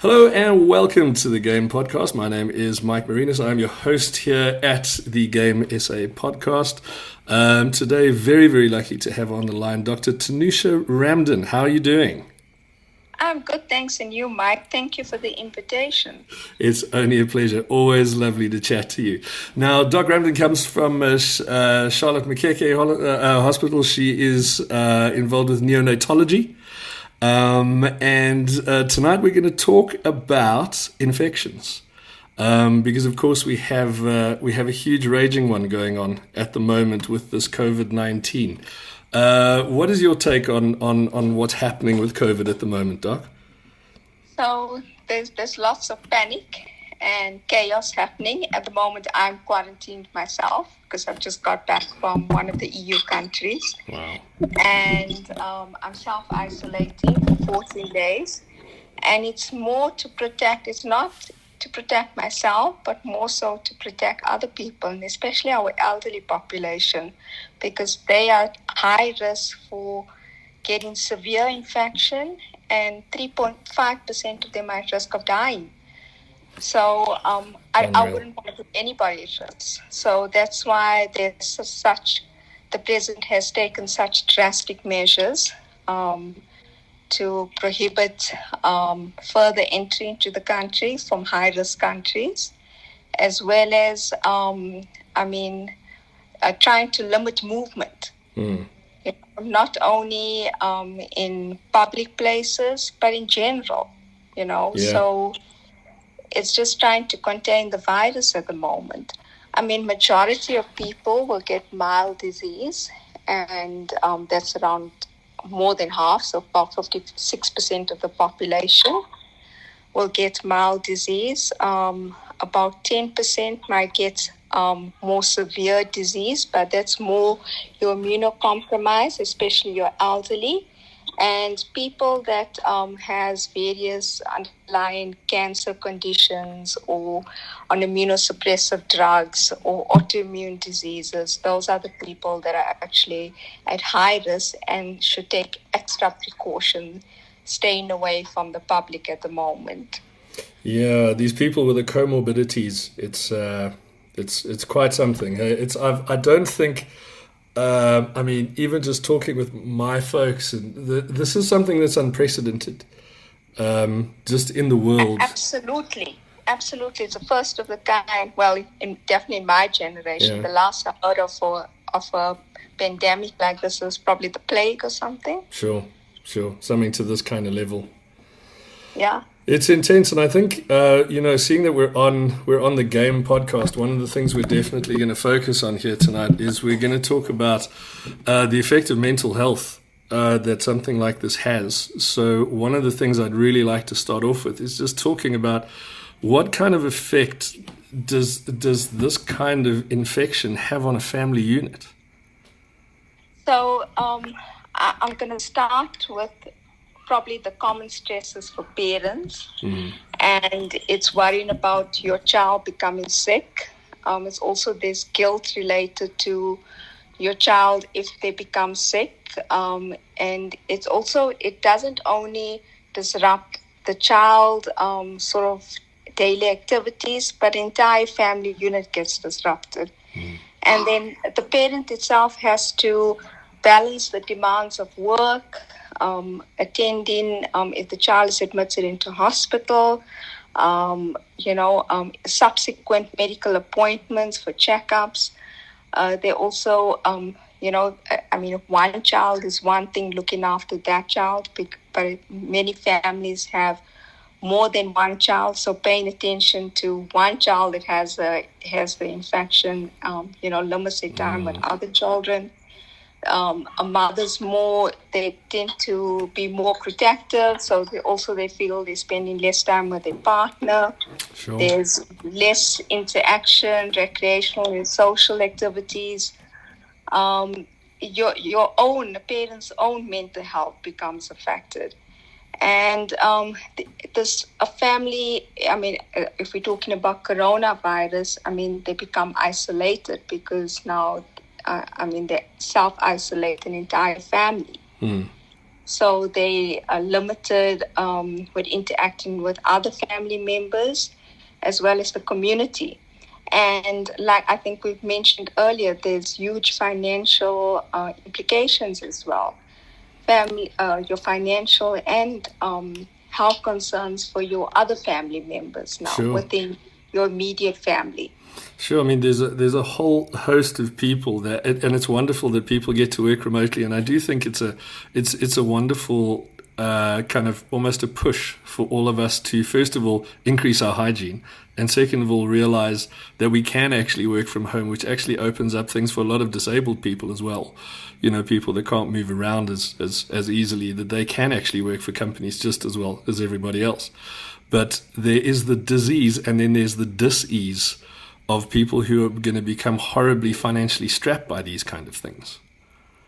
Hello and welcome to the Game Podcast. My name is Mike Marinas. I'm your host here at the Game SA Podcast. Today, very, very lucky to have on the line Dr. Tanusha Ramdin. How are you doing? I'm good, thanks. And you, Mike? Thank you for the invitation. It's only a pleasure. Always lovely to chat to you. Now, Doc Ramdin comes from Charlotte Makeke Hospital. She is involved with neonatology. And tonight we're going to talk about infections, because of course we have a huge raging one going on at the moment with this COVID-19. What is your take on what's happening with COVID at the moment, Doc? So there's lots of panic and chaos happening. At the moment, I'm quarantined myself because I've just got back from one of the EU countries. Wow. And I'm self-isolating for 14 days. And it's more to protect, it's not to protect myself, but more so to protect other people, and especially our elderly population, because they are high risk for getting severe infection, and 3.5% of them are at risk of dying. So I wouldn't want to put anybody at risk. So that's why the president has taken such drastic measures to prohibit further entry into the country from high-risk countries, as well as, trying to limit movement. Not only in public places, but in general, Yeah. So it's just trying to contain the virus at the moment. Majority of people will get mild disease, and that's around more than half, so about 56% of the population will get mild disease. About 10% might get more severe disease, but that's more your immunocompromised, especially your elderly, and people that has various underlying cancer conditions or on immunosuppressive drugs or autoimmune diseases. Those are the people that are actually at high risk and should take extra precaution, staying away from the public at the moment. Yeah, these people with the comorbidities, it's quite something. I don't think. Even just talking with my folks, this is something that's unprecedented, just in the world. Absolutely. It's the first of the kind. Well, definitely in my generation, Yeah. The last I heard of a pandemic like this was probably the plague or something. Sure. Something to this kind of level. Yeah. It's intense, and I think seeing that we're on the Game Podcast, one of the things we're definitely going to focus on here tonight is we're going to talk about the effect of mental health that something like this has. So one of the things I'd really like to start off with is just talking about what kind of effect does this kind of infection have on a family unit? So I'm going to start with probably the common stresses for parents, and it's worrying about your child becoming sick. It's also this guilt related to your child if they become sick, and it doesn't only disrupt the child sort of daily activities, but the entire family unit gets disrupted. And then the parent itself has to balance the demands of work, attending if the child is admitted into hospital, subsequent medical appointments for checkups. They also, if one child is one thing, looking after that child, but many families have more than one child, so paying attention to one child that has the infection, limits their time with other children. Mothers they tend to be more protective, so they feel they're spending less time with their partner. Sure. There's less interaction, recreational and social activities. Your own parents' own mental health becomes affected. And a family, if we're talking about coronavirus, they become isolated because now, they self-isolate an entire family. So they are limited with interacting with other family members as well as the community. And like I think we've mentioned earlier, there's huge financial implications as well. Your financial and health concerns for your other family members now Sure. within your immediate family. Sure. I mean, there's a whole host of people that, and it's wonderful that people get to work remotely. And I do think it's a wonderful kind of almost a push for all of us to, first of all, increase our hygiene, and second of all, realize that we can actually work from home, which actually opens up things for a lot of disabled people as well. You know, people that can't move around as easily, that they can actually work for companies just as well as everybody else. But there is the disease, and then there's the dis-ease of people who are going to become horribly financially strapped by these kind of things.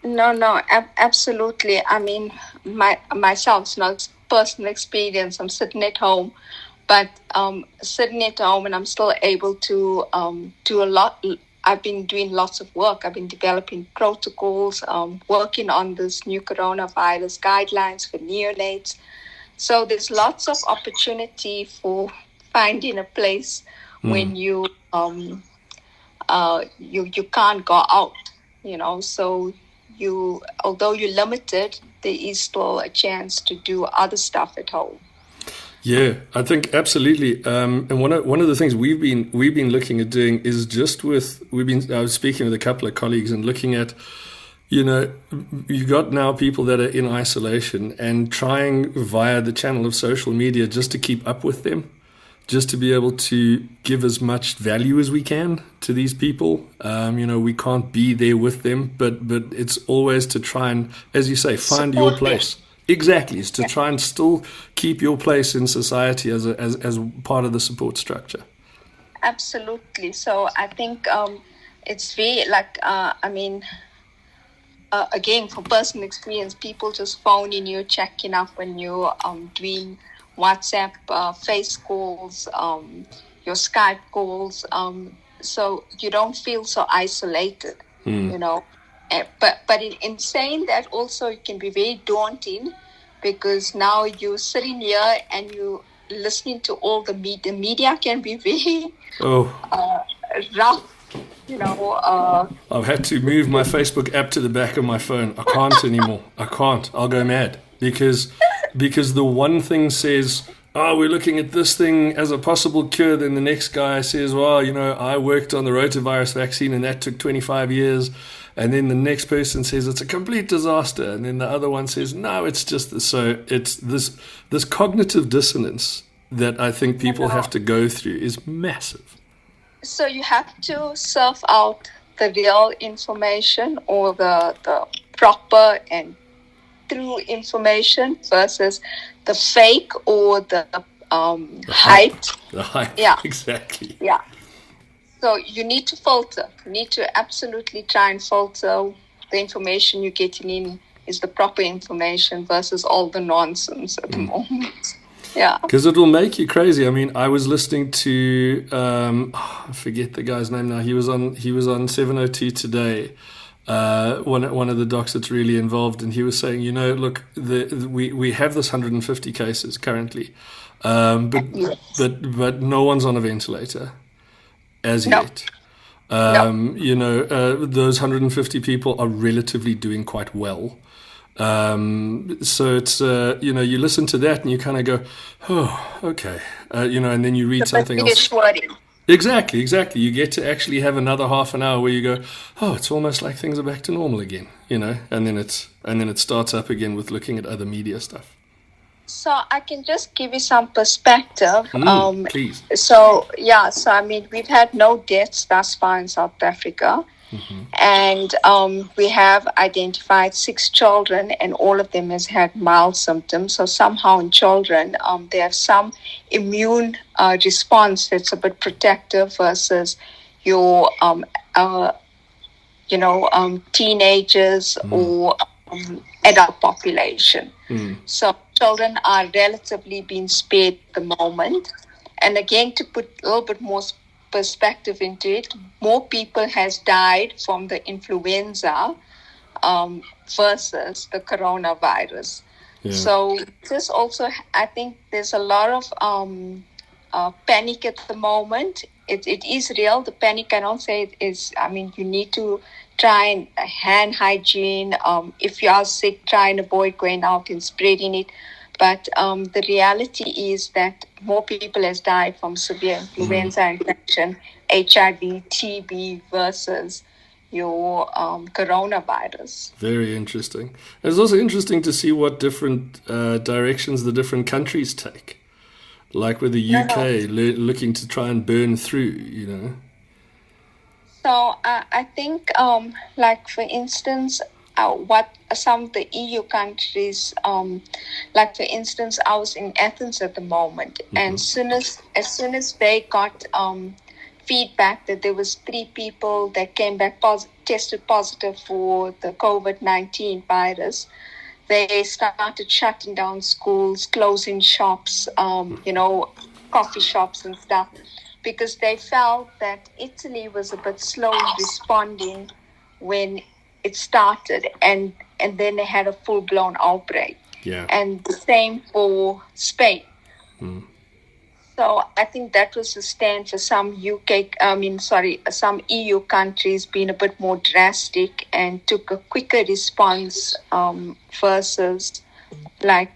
No, absolutely. I mean, myself, it's not personal experience. I'm sitting at home, but sitting at home, and I'm still able to do a lot. I've been doing lots of work. I've been developing protocols, working on this new coronavirus guidelines for neonates. So there's lots of opportunity for finding a place when you can't go out, you know. So although you're limited, there is still a chance to do other stuff at home. Yeah, I think absolutely. And one of the things we've been looking at doing is I was speaking with a couple of colleagues and looking at, you know, you got now people that are in isolation and trying via the channel of social media just to keep up with them, just to be able to give as much value as we can to these people. You know, we can't be there with them, but it's always to try and, as you say, find your place. Exactly, it's to try and still keep your place in society as part of the support structure. Absolutely. So I think it's very again, from personal experience, people just phoning you, checking up on you, doing WhatsApp, face calls, your Skype calls. So you don't feel so isolated, you know. But in saying that, also it can be very daunting, because now you're sitting here and you're listening to all the media. The media can be very rough, you know. I've had to move my Facebook app to the back of my phone. I can't anymore. I can't. I'll go mad because the one thing says, oh, we're looking at this thing as a possible cure. Then the next guy says, well, you know, I worked on the rotavirus vaccine and that took 25 years. And then the next person says it's a complete disaster. And then the other one says, no, it's just this. So it's this cognitive dissonance that I think people have to go through is massive. So you have to surf out the real information or the proper and true information versus the fake or the hype. The hype, yeah, exactly. Yeah. So you need to filter. You need to absolutely try and filter the information you're getting in is the proper information versus all the nonsense at the moment. Yeah. Because it will make you crazy. I mean, I was listening to, I forget the guy's name now. He was on 702 Today. One of the docs that's really involved, and he was saying, you know, look, we have this 150 cases currently, but no one's on a ventilator as yet. You know, those 150 people are relatively doing quite well. So it's you know, you listen to that and you kind of go, oh, okay, you know, and then you read something else. Exactly. You get to actually have another half an hour where you go, oh, it's almost like things are back to normal again, you know, and then it starts up again with looking at other media stuff. So I can just give you some perspective. Please. So I mean, we've had no deaths thus far in South Africa. And we have identified 6 children, and all of them has had mild symptoms. So somehow in children, they have some immune response that's a bit protective versus your, teenagers or adult population. So children are relatively being spared at the moment. And again, to put a little bit more perspective into it, more people has died from the influenza versus the coronavirus. Yeah. So this also, I think there's a lot of panic at the moment. It is real. The panic, I don't say it is, I mean, you need to try and hand hygiene. If you are sick, try and avoid going out and spreading it. But the reality is that more people has died from severe influenza infection, HIV, TB versus your coronavirus. Very interesting. It's also interesting to see what different directions the different countries take. Like with the UK looking to try and burn through, you know. So I think, like for instance, what some of the EU countries, like for instance, I was in Athens at the moment, and as soon as they got feedback that there was 3 people that came back tested positive for the COVID-19 virus, they started shutting down schools, closing shops, coffee shops and stuff, because they felt that Italy was a bit slow in responding when it started, and then they had a full-blown outbreak. Yeah. And the same for Spain. So I think that was the stand for some some EU countries being a bit more drastic and took a quicker response versus I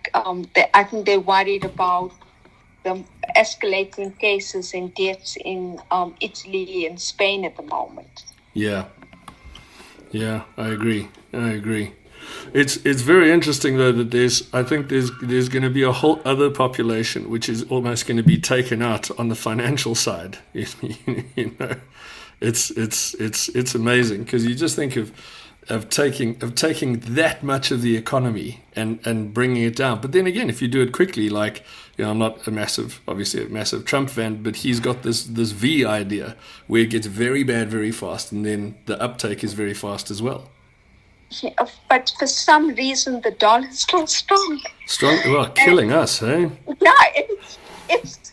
think they're worried about the escalating cases and deaths in Italy and Spain at the moment. Yeah. Yeah, I agree. It's very interesting though that I think there's going to be a whole other population which is almost going to be taken out on the financial side. You know, it's amazing because you just think of taking that much of the economy and bringing it down. But then again, if you do it quickly, like, you know, I'm not obviously a massive Trump fan, but he's got this V idea where it gets very bad very fast, and then the uptake is very fast as well. Yeah, but for some reason the dollar is still strong. Well, killing us, eh? Yeah, it's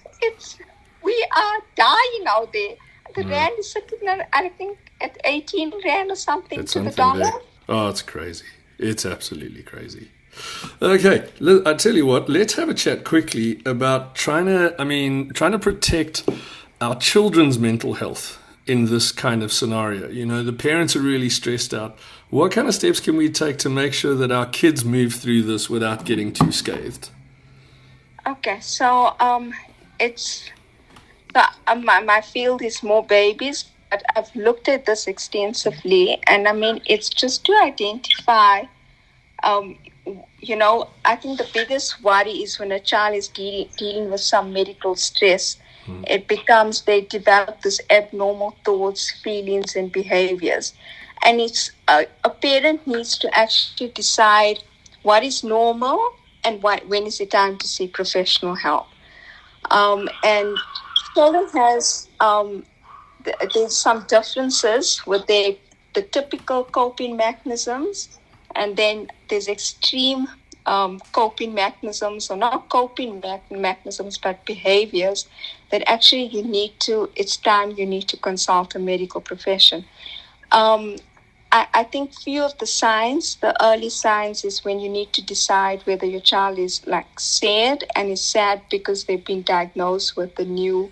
we are dying out there. The rand is sitting at, I think, at 18 rand or something to the dollar. There. Oh, it's crazy. It's absolutely crazy. Okay, I tell you what. Let's have a chat quickly about trying to protect our children's mental health in this kind of scenario. You know, the parents are really stressed out. What kind of steps can we take to make sure that our kids move through this without getting too scathed? Okay, so my field is more babies, but I've looked at this extensively, and I mean, it's just to identify. I think the biggest worry is when a child is dealing with some medical stress. It becomes they develop this abnormal thoughts, feelings, and behaviors. And it's a parent needs to actually decide what is normal and when is it time to seek professional help. And children has there's some differences with the typical coping mechanisms, and then there's extreme coping mechanisms, or not coping mechanisms, but behaviors that actually it's time you need to consult a medical profession. I think few of the early signs is when you need to decide whether your child is like sad, and is sad because they've been diagnosed with a new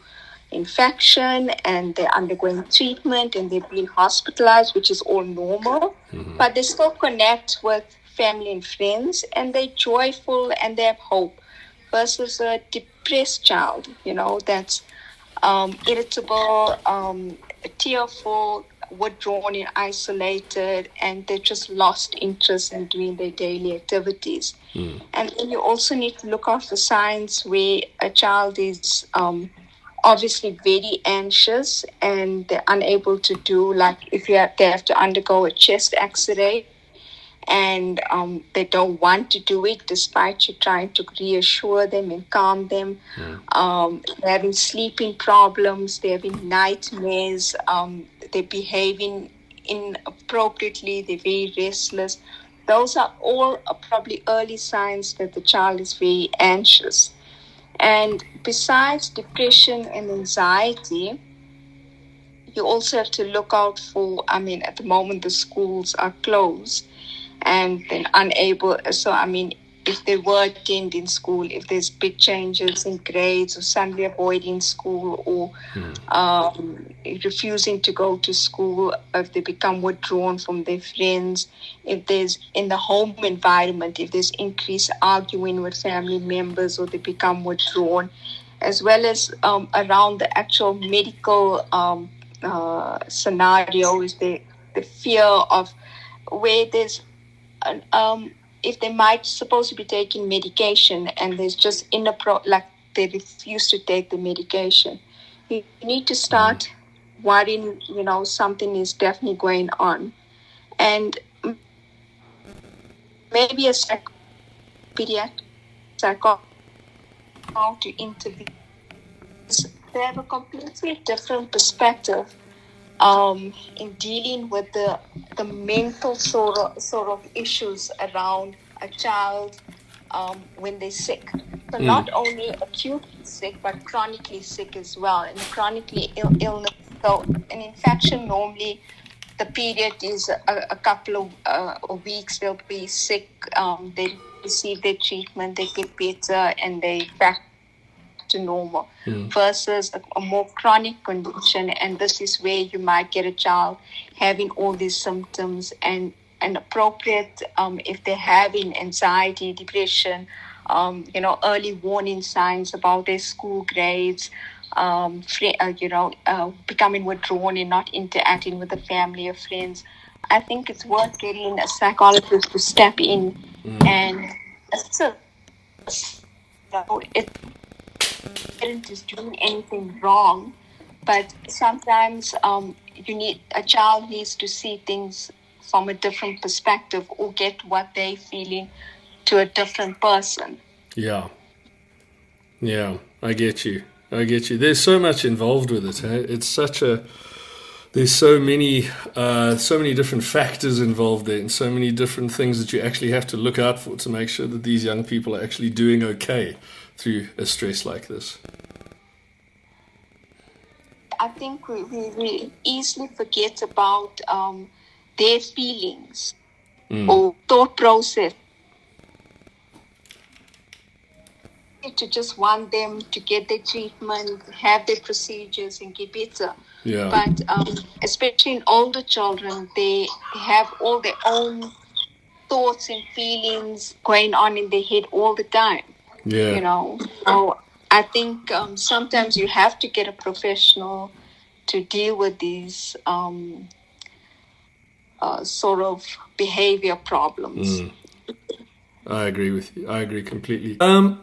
infection and they're undergoing treatment and they've been hospitalized, which is all normal, but they still connect with family and friends, and they're joyful and they have hope, versus a depressed child, that's irritable, tearful, withdrawn and isolated, and they just lost interest in doing their daily activities. And then you also need to look out for signs where a child is obviously very anxious and they're unable to do, like if they have to undergo a chest x-ray, and they don't want to do it despite you trying to reassure them and calm them. They're having sleeping problems, they're having nightmares, they're behaving inappropriately, they're very restless. Those are all probably early signs that the child is very anxious. And besides depression and anxiety, you also have to look out for, at the moment the schools are closed and then unable. So, if they were attending school, if there's big changes in grades or suddenly avoiding school or refusing to go to school, if they become withdrawn from their friends, if there's in the home environment, if there's increased arguing with family members or they become withdrawn, as well as around the actual medical scenario, is the fear of where there's if they might supposed to be taking medication and there's just like they refuse to take the medication. You need to start worrying, something is definitely going on. And maybe a pediatric psychologist to intervene. They have a completely different perspective in dealing with the mental sort of issues around a child when they're sick. So not only acutely sick, but chronically sick as well, and chronically illness. So an infection normally, the period is a couple of weeks. They'll be sick. They receive their treatment. They get better, and they back to normal. Versus a more chronic condition, and this is where you might get a child having all these symptoms and appropriate if they're having anxiety, depression, early warning signs about their school grades, becoming withdrawn and not interacting with the family or friends. I think it's worth getting a psychologist to step in and assist. If the parent is doing anything wrong, but sometimes a child needs to see things from a different perspective or get what they're feeling to a different person. Yeah, I get you. There's so much involved with it. Eh? There's so many different factors involved there, and so many different things that you actually have to look out for to make sure that these young people are actually doing okay through a stress like this. I think we easily forget about their feelings or thought process. To just want them to get their treatment, have their procedures, and get better. Yeah. But especially in older children, they have all their own thoughts and feelings going on in their head all the time. Yeah. So I think sometimes you have to get a professional to deal with these sort of behavior problems. I agree with you. I agree completely. An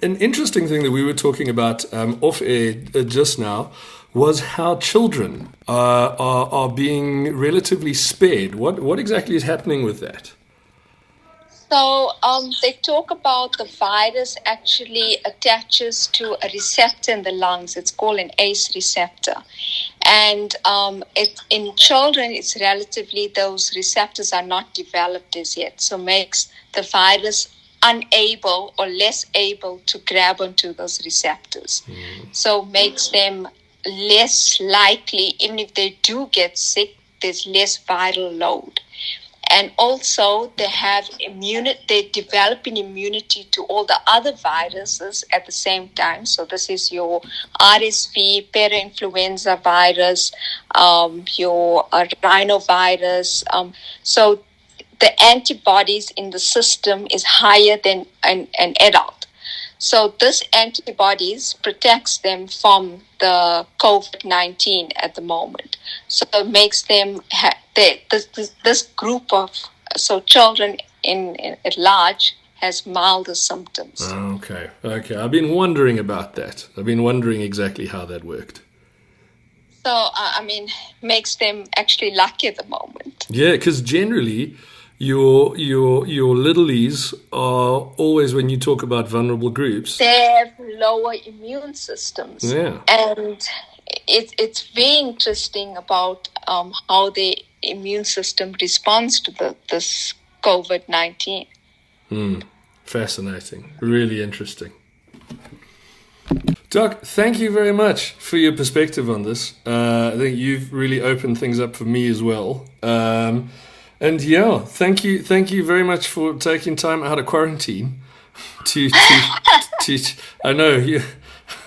interesting thing that we were talking about off air just now was how children are being relatively spared. What exactly is happening with that? So they talk about the virus actually attaches to a receptor in the lungs. It's called an ACE receptor. And in children, it's relatively, those receptors are not developed as yet. So makes the virus unable or less able to grab onto those receptors. So makes them less likely, even if they do get sick, there's less viral load. And also they're developing immunity to all the other viruses at the same time. So this is your RSV, parainfluenza virus, your rhinovirus. So the antibodies in the system is higher than an adult. So this antibodies protects them from the COVID-19 at the moment. So it makes them this group of children at large has milder symptoms. Okay. I've been wondering about that. I've been wondering exactly how that worked. So makes them actually lucky at the moment. Yeah, because generally your littlies are always, when you talk about vulnerable groups, they have lower immune systems. Yeah. And it's very interesting about how the immune system responds to this COVID-19. Fascinating. Really interesting. Doc, thank you very much for your perspective on this. I think you've really opened things up for me as well. And thank you very much for taking time out of quarantine to teach. I know you.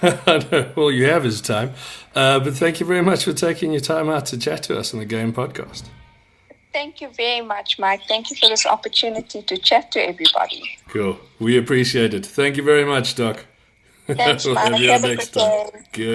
I know all you have is time, but thank you very much for taking your time out to chat to us on the Game Podcast. Thank you very much, Mike. Thank you for this opportunity to chat to everybody. Cool. We appreciate it. Thank you very much, Doc. Thanks, We'll Mike. have you on Have a next good time. day. Good.